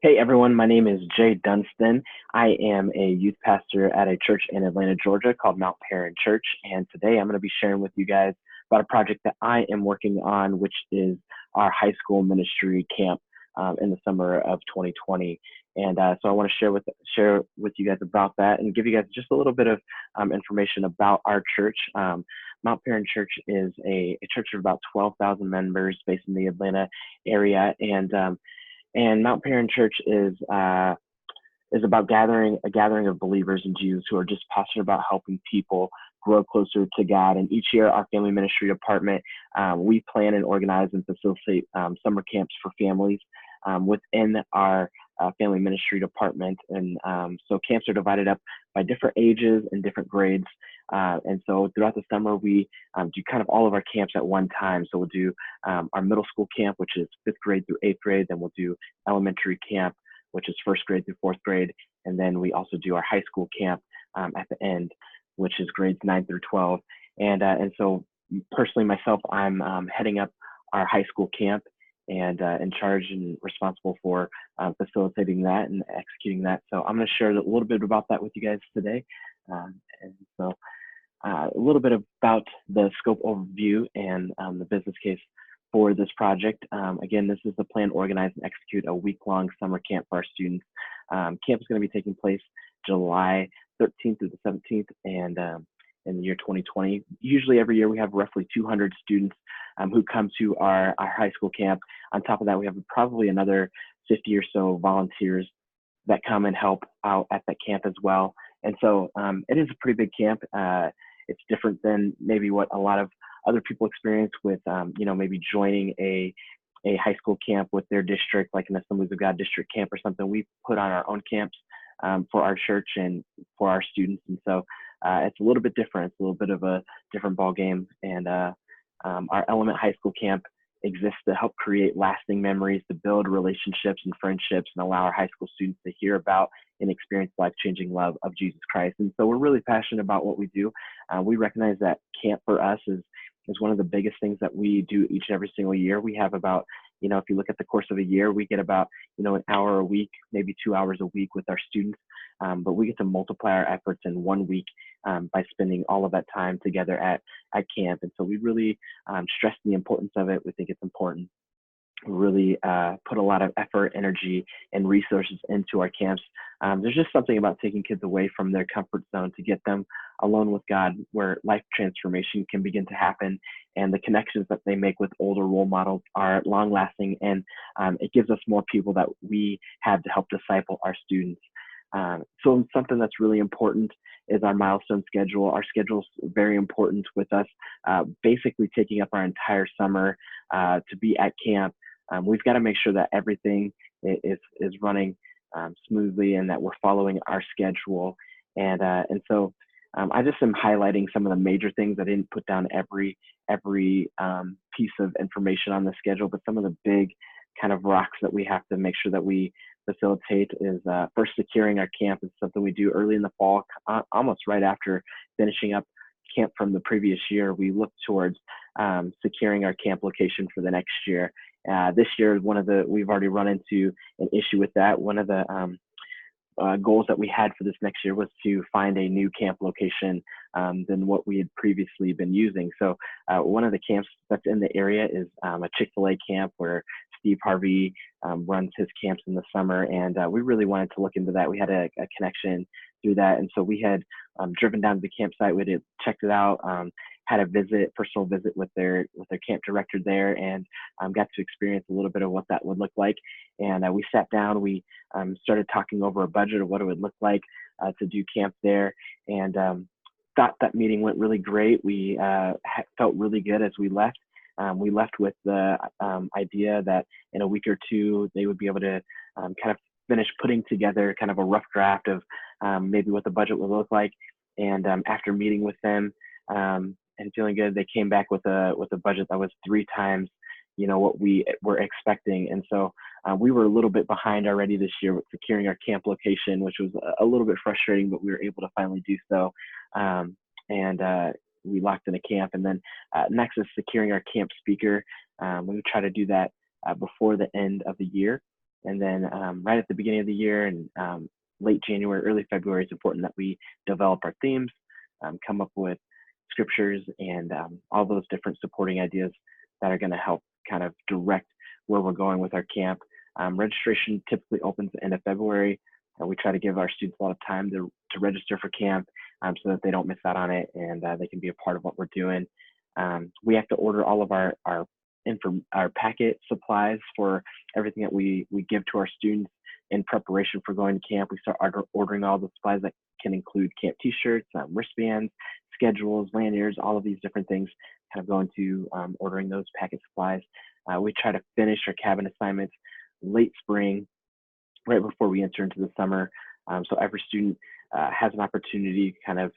Hey everyone, my name is Jay Dunstan. I am a youth pastor at a church in Atlanta, Georgia called Mount Paran Church. And today I'm going to be sharing with you guys about a project that I am working on, which is our high school ministry camp in the summer of 2020. And so I want to share with you guys about that and give you guys just a little bit of information about our church. Mount Paran Church is a church of about 12,000 members based in the Atlanta area. And Mount Paran Church is about a gathering of believers in Jesus who are just passionate about helping people grow closer to God. And each year, our family ministry department, we plan and organize and facilitate summer camps for families within our family ministry department. And so camps are divided up by different ages and different grades. And so throughout the summer, we do kind of all of our camps at one time. So we'll do our middle school camp, which is fifth grade through eighth grade. Then we'll do elementary camp, which is first grade through fourth grade. And then we also do our high school camp at the end, which is grades 9 through 12. And so personally, myself, I'm heading up our high school camp and in charge and responsible for facilitating that and executing that. So I'm going to share a little bit about that with you guys today. And so a little bit about the scope overview and the business case for this project. Again, this is the plan, organize, and execute a week-long summer camp for our students. Camp is going to be taking place July 13th through the 17th, and in the year 2020. Usually every year we have roughly 200 students who come to our high school camp. On top of that, we have probably another 50 or so volunteers that come and help out at that camp as well. And so it is a pretty big camp. It's different than maybe what a lot of other people experience with, maybe joining a high school camp with their district, like an Assemblies of God district camp or something. We put on our own camps for our church and for our students. And so it's a little bit different. It's a little bit of a different ball game. And our Element High School camp exists to help create lasting memories, to build relationships and friendships, and allow our high school students to hear about and experience life-changing love of Jesus Christ. And so we're really passionate about what we do. We recognize that camp for us is one of the biggest things that we do each and every single year. We have about, if you look at the course of a year, we get about, an hour a week, maybe 2 hours a week with our students. But we get to multiply our efforts in 1 week by spending all of that time together at camp. And so we really stress the importance of it. We think it's important. We really put a lot of effort, energy, and resources into our camps. There's just something about taking kids away from their comfort zone to get them alone with God, where life transformation can begin to happen, and the connections that they make with older role models are long lasting, and it gives us more people that we have to help disciple our students. So something that's really important is our milestone schedule. Our schedule is very important with us, basically taking up our entire summer to be at camp. We've got to make sure that everything is running smoothly and that we're following our schedule. And so I just am highlighting some of the major things. I didn't put down every piece of information on the schedule, but some of the big kind of rocks that we have to make sure that we facilitate is first, securing our camp is something we do early in the fall, almost right after finishing up camp from the previous year. We look towards securing our camp location for the next year. This year, we've already run into an issue with that. One of the goals that we had for this next year was to find a new camp location than what we had previously been using. So one of the camps that's in the area is a Chick-fil-A camp where Steve Harvey runs his camps in the summer, and we really wanted to look into that. We had a connection through that, and so we had driven down to the campsite. We had checked it out, had a personal visit with their camp director there, and got to experience a little bit of what that would look like. And we sat down, we started talking over a budget of what it would look like to do camp there, and thought that meeting went really great. We felt really good as we left. We left with the idea that in a week or two, they would be able to kind of finish putting together kind of a rough draft of maybe what the budget would look like. And after meeting with them and feeling good, they came back with a budget that was 3 times, what we were expecting. And so we were a little bit behind already this year with securing our camp location, which was a little bit frustrating, but we were able to finally do so. We locked in a camp. And then next is securing our camp speaker. We would try to do that before the end of the year. And then right at the beginning of the year and late January, early February, it's important that we develop our themes, come up with scriptures and all those different supporting ideas that are going to help kind of direct where we're going with our camp. Registration typically opens at the end of February. We try to give our students a lot of time to register for camp so that they don't miss out on it and they can be a part of what we're doing. We have to order all of our packet supplies for everything that we give to our students in preparation for going to camp. We start ordering all the supplies that can include camp t-shirts, wristbands, schedules, lanyards, all of these different things kind of go into ordering those packet supplies. We try to finish our cabin assignments late spring, right before we enter into the summer. So every student has an opportunity to kind of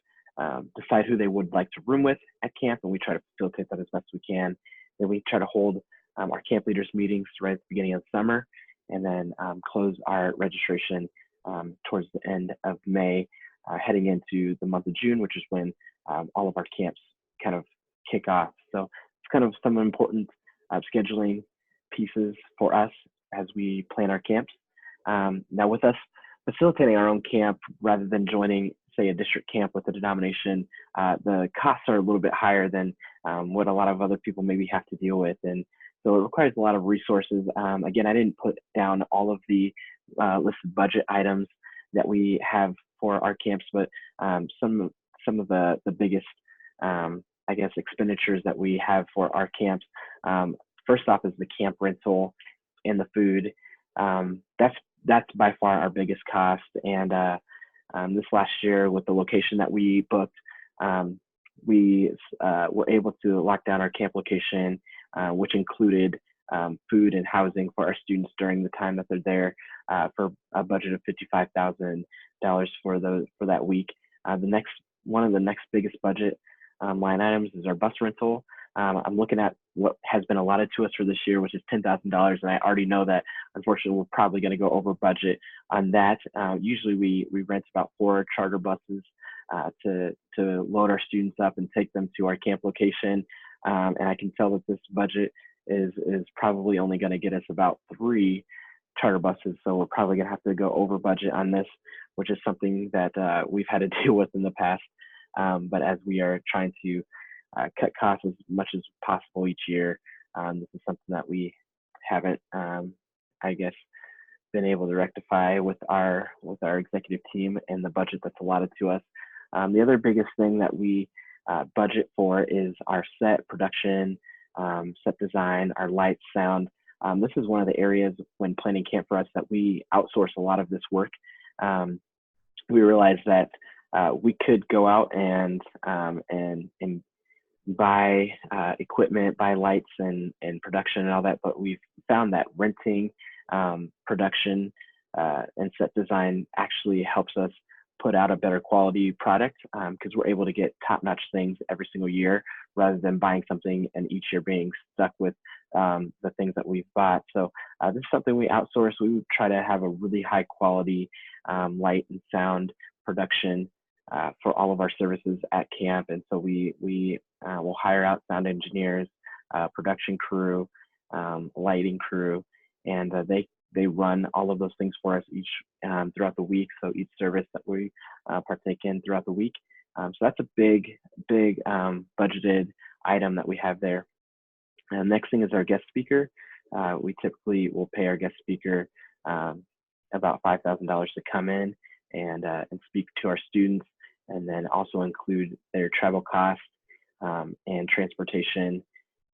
decide who they would like to room with at camp, and we try to facilitate that as best we can. Then we try to hold our camp leaders meetings right at the beginning of the summer, and then close our registration towards the end of May, heading into the month of June, which is when all of our camps kind of kick off. So it's kind of some important scheduling pieces for us as we plan our camps. Now with us facilitating our own camp rather than joining, say, a district camp with a denomination, the costs are a little bit higher than what a lot of other people maybe have to deal with. And so it requires a lot of resources. Again, I didn't put down all of the listed budget items that we have for our camps, but some of the biggest, I guess, expenditures that we have for our camps. First off is the camp rental and the food. That's by far our biggest cost. And this last year, with the location that we booked, we were able to lock down our camp location, which included food and housing for our students during the time that they're there, for a budget of $55,000 for that week. One of the next biggest budget line items is our bus rental. I'm looking at what has been allotted to us for this year, which is $10,000, and I already know that unfortunately we're probably going to go over budget on that. Usually we rent about 4 charter buses to load our students up and take them to our camp location, and I can tell that this budget is probably only going to get us about 3 charter buses, so we're probably going to have to go over budget on this, which is something that we've had to deal with in the past. But as we are trying to cut costs as much as possible each year, this is something that we haven't, I guess, been able to rectify with our executive team and the budget that's allotted to us. The other biggest thing that we budget for is our set production, set design, our lights, sound. This is one of the areas when planning camp for us that we outsource a lot of this work. We realized that we could go out and buy equipment, buy lights and production and all that, but we've found that renting production and set design actually helps us put out a better quality product, because we're able to get top-notch things every single year rather than buying something and each year being stuck with the things that we've bought. So this is something we outsource. We would try to have a really high quality light and sound production for all of our services at camp. And so we will hire out sound engineers, production crew, lighting crew, and they run all of those things for us each throughout the week. So each service that we partake in throughout the week. So that's a big budgeted item that we have there. And next thing is our guest speaker. We typically will pay our guest speaker about $5,000 to come in and speak to our students, and then also include their travel costs and transportation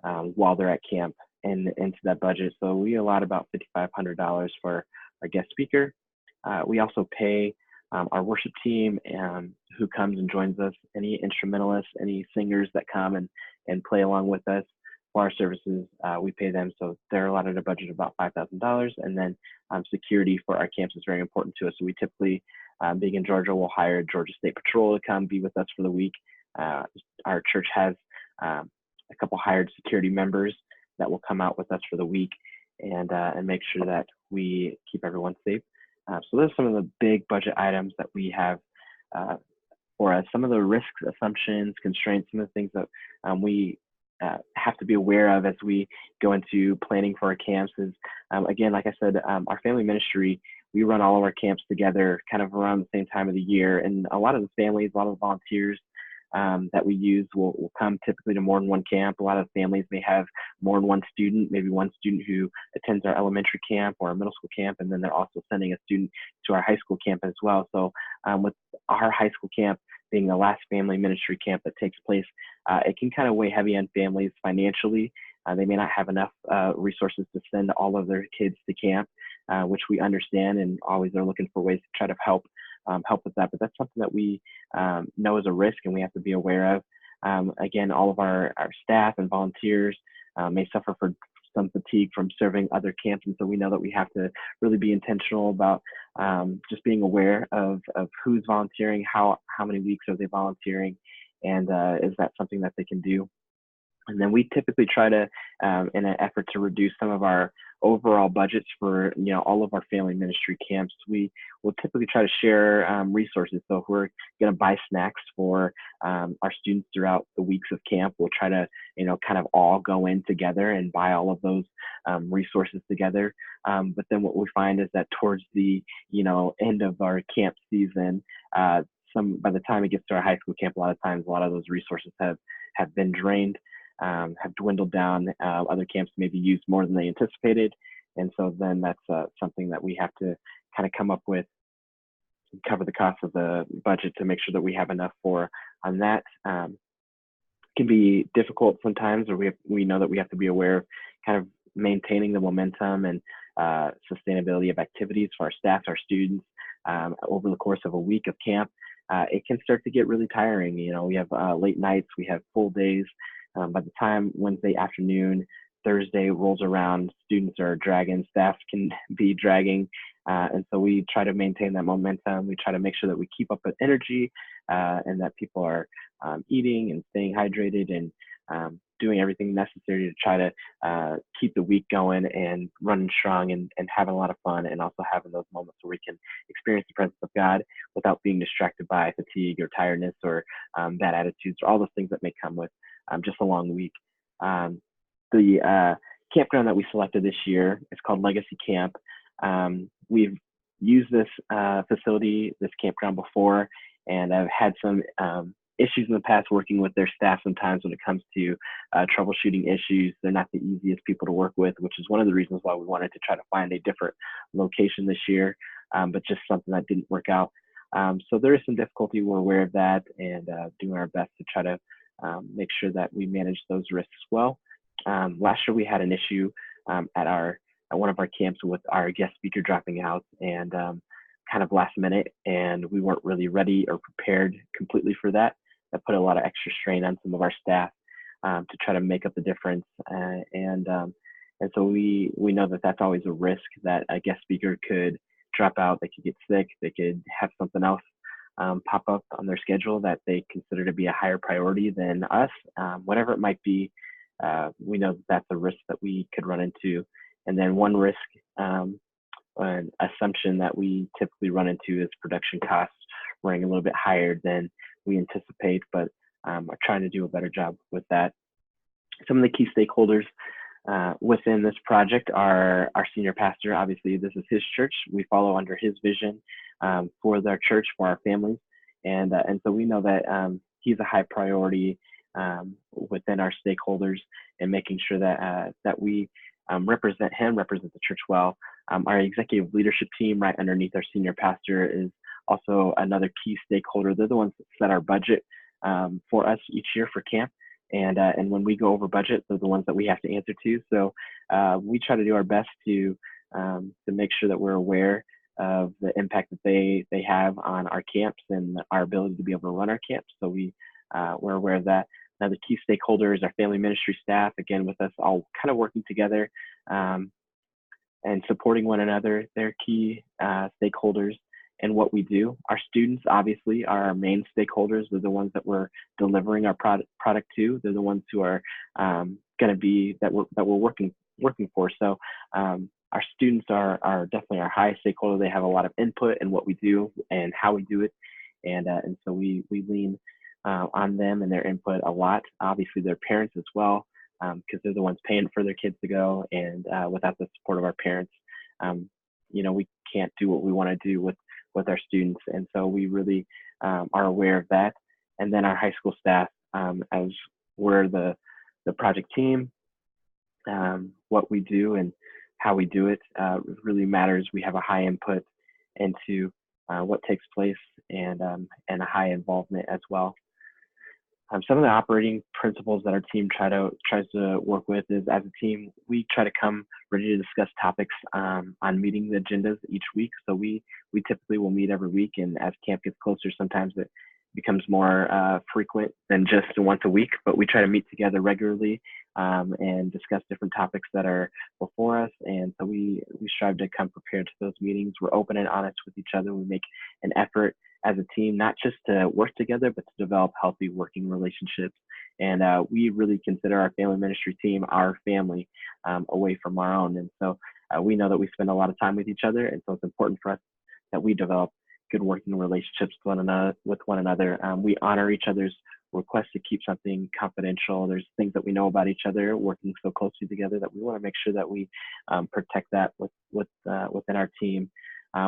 while they're at camp and into that budget. So we allot about $5,500 for our guest speaker. We also pay our worship team who comes and joins us, any instrumentalists, any singers that come and play along with us for our services. We pay them, so they're allotted a budget of about $5,000. And then security for our camps is very important to us. So we typically, being in Georgia, will hire Georgia State Patrol to come be with us for the week. Our church has a couple hired security members that will come out with us for the week and make sure that we keep everyone safe. So those are some of the big budget items that we have for us. Some of the risk assumptions, constraints, some of the things that we have to be aware of as we go into planning for our camps is, again, like I said, our family ministry, we run all of our camps together kind of around the same time of the year. And a lot of the families, a lot of the volunteers that we use will come typically to more than one camp. A lot of families may have more than one student, maybe one student who attends our elementary camp or our middle school camp, and then they're also sending a student to our high school camp as well. So with our high school camp being the last family ministry camp that takes place, it can kind of weigh heavy on families financially. They may not have enough resources to send all of their kids to camp, which we understand, and always are looking for ways to try to help with that. But that's something that we know is a risk and we have to be aware of. Again, all of our staff and volunteers may suffer for some fatigue from serving other camps. And so we know that we have to really be intentional about just being aware of who's volunteering, how many weeks are they volunteering, and is that something that they can do. And then we typically try to, in an effort to reduce some of our overall budgets for all of our family ministry camps, we will typically try to share resources. So if we're going to buy snacks for our students throughout the weeks of camp, we'll try to kind of all go in together and buy all of those resources together. But then what we find is that towards the end of our camp season, by the time it gets to our high school camp, a lot of those resources have been drained. Have dwindled down. Other camps maybe used more than they anticipated, and so then that's something that we have to kind of come up with, cover the cost of the budget to make sure that we have enough for on that. Can be difficult sometimes, or we know that we have to be aware of kind of maintaining the momentum and sustainability of activities for our staff, our students over the course of a week of camp. It can start to get really tiring. We have late nights, we have full days. By the time Wednesday afternoon, Thursday rolls around, students are dragging, staff can be dragging. And so we try to maintain that momentum. We try to make sure that we keep up with energy and that people are eating and staying hydrated and doing everything necessary to try to keep the week going and running strong and having a lot of fun, and also having those moments where we can experience the presence of God without being distracted by fatigue or tiredness or bad attitudes or all those things that may come with just a long week. The campground that we selected this year is called Legacy Camp. We've used this facility, this campground before, and I've had some issues in the past working with their staff sometimes when it comes to troubleshooting issues. They're not the easiest people to work with, which is one of the reasons why we wanted to try to find a different location this year, but just something that didn't work out. So there is some difficulty. We're aware of that and doing our best to try to make sure that we manage those risks well. Last year we had an issue at one of our camps with our guest speaker dropping out, and kind of last minute, and we weren't really ready or prepared completely for that. That put a lot of extra strain on some of our staff to try to make up the difference. And so we know that that's always a risk, that a guest speaker could drop out, they could get sick, they could have something else pop up on their schedule that they consider to be a higher priority than us. Whatever it might be, we know that that's a risk that we could run into. And then one risk, an assumption that we typically run into is production costs running a little bit higher than we anticipate, but are trying to do a better job with that. Some of the key stakeholders within this project are our senior pastor. Obviously, this is his church. We follow under his vision for their church, for our families. And so we know that he's a high priority within our stakeholders, and making sure that we represent him, represent the church well. Our executive leadership team, right underneath our senior pastor, is also another key stakeholder. They're the ones that set our budget for us each year for camp. And when we go over budget, they're the ones that we have to answer to. So we try to do our best to make sure that we're aware of the impact that they have on our camps and our ability to be able to run our camps. So we're aware of that. Now, the key stakeholders, our family ministry staff, again, with us all kind of working together and supporting one another. They're key stakeholders in what we do. Our students, obviously, are our main stakeholders. They're the ones that we're delivering our product to. They're the ones who are going to be that we're working for. So our students are definitely our highest stakeholder. They have a lot of input in what we do and how we do it, and so we lean on them and their input a lot. Obviously, their parents as well. because they're the ones paying for their kids to go, and without the support of our parents, we can't do what we want to do with our students. And so we really are aware of that. And then our high school staff, as we're the project team, what we do and how we do it really matters. We have a high input into what takes place, and a high involvement as well. Some of the operating principles that our team tries to work with is, as a team, we try to come ready to discuss topics on meeting agendas each week. So we typically will meet every week, and as camp gets closer, sometimes it becomes more frequent than just once a week. But we try to meet together regularly and discuss different topics that are before us. And so we strive to come prepared to those meetings. We're open and honest with each other. We make an effort as a team, not just to work together, but to develop healthy working relationships. And we really consider our family ministry team our family away from our own. And so we know that we spend a lot of time with each other. And so it's important for us that we develop good working relationships with one another. We honor each other's requests to keep something confidential. There's things that we know about each other working so closely together that we want to make sure that we protect that within our team.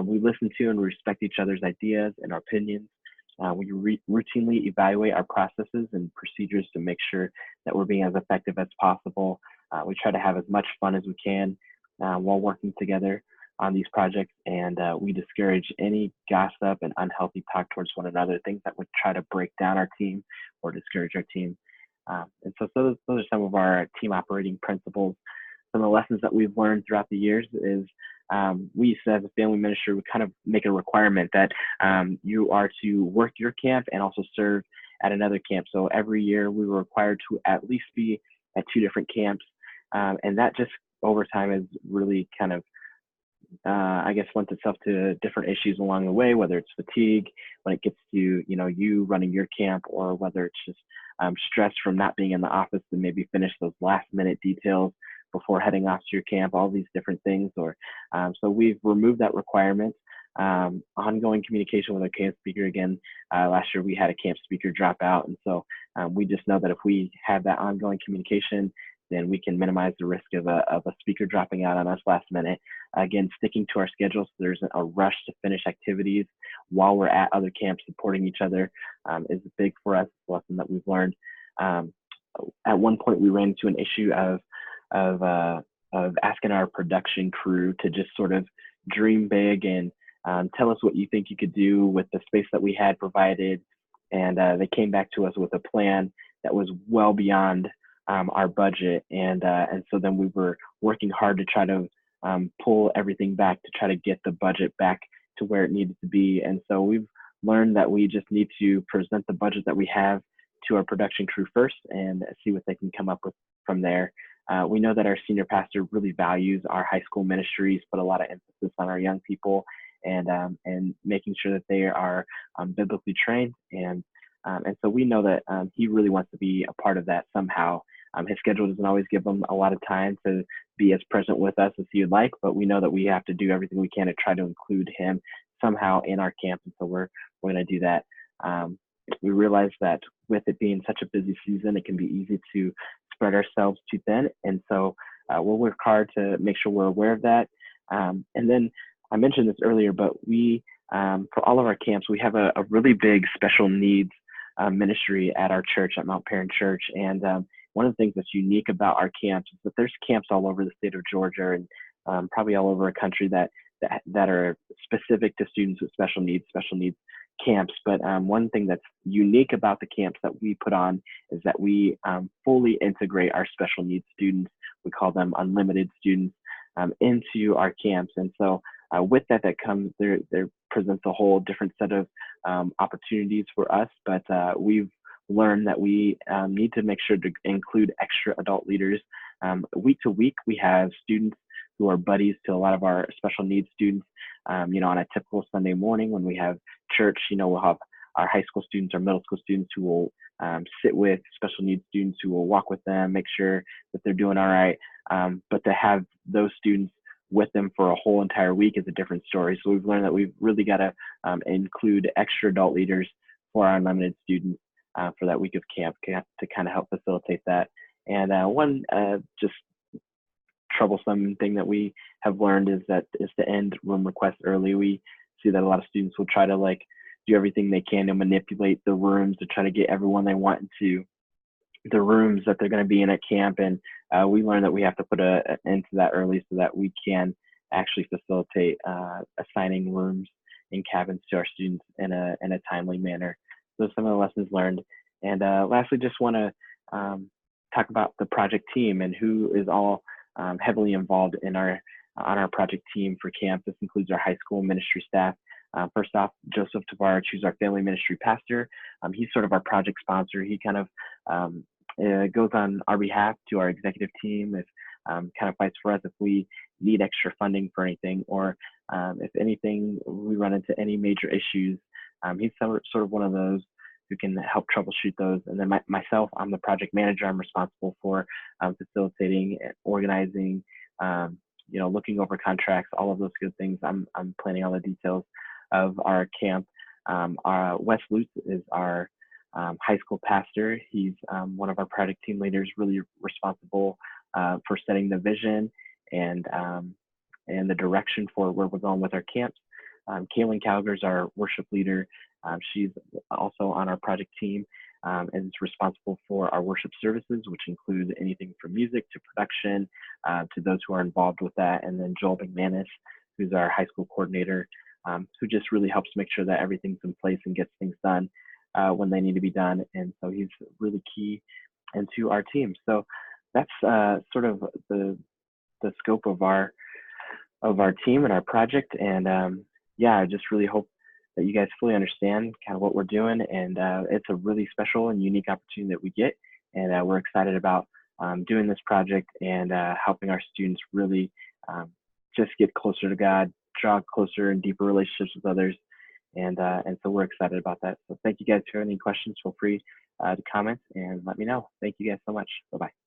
We listen to and respect each other's ideas and our opinions. We routinely evaluate our processes and procedures to make sure that we're being as effective as possible. We try to have as much fun as we can while working together on these projects, and we discourage any gossip and unhealthy talk towards one another, things that would try to break down our team or discourage our team. And so those are some of our team operating principles. Some of the lessons that we've learned throughout the years is we, as a family ministry, we kind of make a requirement that you are to work your camp and also serve at another camp. So every year we were required to at least be at 2 different camps. And that just over time has really kind of lent itself to different issues along the way, whether it's fatigue when it gets to, you running your camp, or whether it's just stress from not being in the office to maybe finish those last minute details before heading off to your camp, all these different things. So we've removed that requirement. Ongoing communication with our camp speaker. Again, last year we had a camp speaker drop out. And so we just know that if we have that ongoing communication, then we can minimize the risk of a speaker dropping out on us last minute. Again, sticking to our schedule so there isn't a rush to finish activities while we're at other camps supporting each other is big for us. It's a lesson that we've learned. At one point, we ran into an issue of asking our production crew to just sort of dream big and tell us what you think you could do with the space that we had provided. And they came back to us with a plan that was well beyond our budget. And so then we were working hard to try to pull everything back to try to get the budget back to where it needed to be. And so we've learned that we just need to present the budget that we have to our production crew first and see what they can come up with from there. We know that our senior pastor really values our high school ministries, put a lot of emphasis on our young people and making sure that they are biblically trained. And so we know that he really wants to be a part of that somehow. His schedule doesn't always give him a lot of time to be as present with us as he would like, but we know that we have to do everything we can to try to include him somehow in our camp. And so we're going to do that. We realize that with it being such a busy season, it can be easy to spread ourselves too thin. And so we'll work hard to make sure we're aware of that. And then I mentioned this earlier, but we, for all of our camps, we have a really big special needs ministry at our church, at Mount Paran Church. And one of the things that's unique about our camps is that there's camps all over the state of Georgia and probably all over the country that are specific to students with special needs camps. But one thing that's unique about the camps that we put on is that we fully integrate our special needs students. We call them unlimited students into our camps. And so with that comes, there presents a whole different set of opportunities for us. But we've learned that we need to make sure to include extra adult leaders. Week to week, we have students who are buddies to a lot of our special needs students. On a typical Sunday morning when we have church, we'll have our high school students or middle school students who will sit with special needs students, who will walk with them, make sure that they're doing all right. But to have those students with them for a whole entire week is a different story. So we've learned that we've really got to include extra adult leaders for our unlimited students for that week of camp to kind of help facilitate that. And one just troublesome thing that we have learned is to end room requests early. We see that a lot of students will try to like do everything they can to manipulate the rooms to try to get everyone they want into the rooms that they're going to be in at camp. And we learned that we have to put an end to that early so that we can actually facilitate assigning rooms and cabins to our students in a timely manner. So some of the lessons learned. And lastly, just want to talk about the project team and who is all heavily involved in on our project team for camp. This includes our high school ministry staff. First off, Joseph Tavarich, who's our family ministry pastor. He's sort of our project sponsor. He kind of goes on our behalf to our executive team, if kind of fights for us if we need extra funding for anything, or if anything, we run into any major issues. He's sort of one of those who can help troubleshoot those. And then myself, I'm the project manager. I'm responsible for facilitating, organizing, looking over contracts, all of those good things. I'm planning all the details of our camp. Wes Lutz is our high school pastor. He's one of our project team leaders, really responsible for setting the vision and the direction for where we're going with our camps. Kaylin Calger's our worship leader. She's also on our project team and is responsible for our worship services, which include anything from music to production to those who are involved with that. And then Joel McManus, who's our high school coordinator, who just really helps make sure that everything's in place and gets things done when they need to be done. And so he's really key into our team. So that's sort of the scope of our team and our project. And yeah, I just really hope that you guys fully understand kind of what we're doing. And it's a really special and unique opportunity that we get. And we're excited about doing this project and helping our students really just get closer to God, draw closer and deeper relationships with others. And so we're excited about that. So thank you guys. If you have any questions, feel free to comment and let me know. Thank you guys so much. Bye-bye.